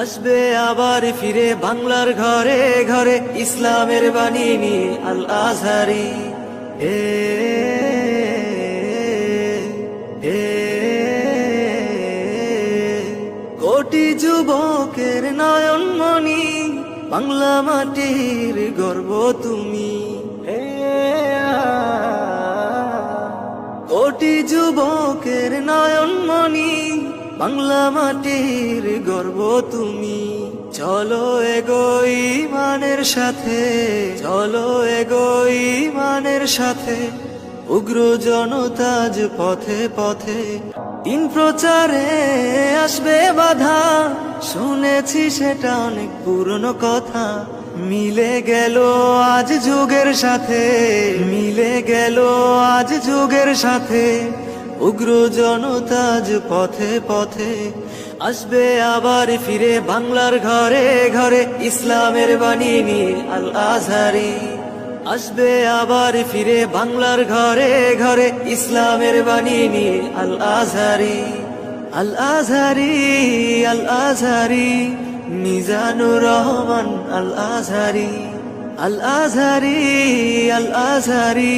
আসবে আবার ফিরে বাংলার ঘরে ঘরে ইসলামের বাণী নিয়ে আল আজহারি। কোটি যুবকের নয়নমণি, বাংলা মাটির গর্ব তুমি। কোটি যুবকের নয়নমণি, বাংলা মাটির গর্ব তুমি। চলো এগোই মানের সাথে, চলো এগোই মানের সাথে, উগ্র জনতাজ পথে পথে। দিন প্রচারে আসবে বাধা, শুনেছি সেটা অনেক পুরনো কথা। মিলে গেল আজ যুগের সাথে, মিলে গেল আজ যুগের সাথে, উগ্র জনতাজ পথে পথে। আসবে আবার ফিরে বাংলার ঘরে ঘরে ইসলামের বাণী নিয়ে আল আজহারি। আসবে আবার ফিরে বাংলার ঘরে ঘরে ইসলামের বাণী নিয়ে আল আজহারি। আল আজহারি, আল আজহারি, মিজানুর রহমান আল আজহারি। আল আজহারি, আল আজহারি,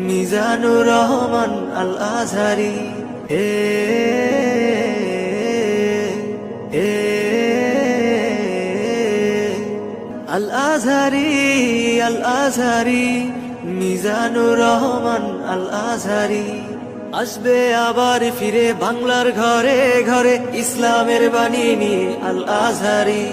মিজানুর রহমান আল আজহারি। আল আজহারি, আল আজহারি, মিজানুর রহমান আল আজহারি। আসবে আবার ফিরে বাংলার ঘরে ঘরে ইসলামের বাণী নিয়ে আল আজহারি।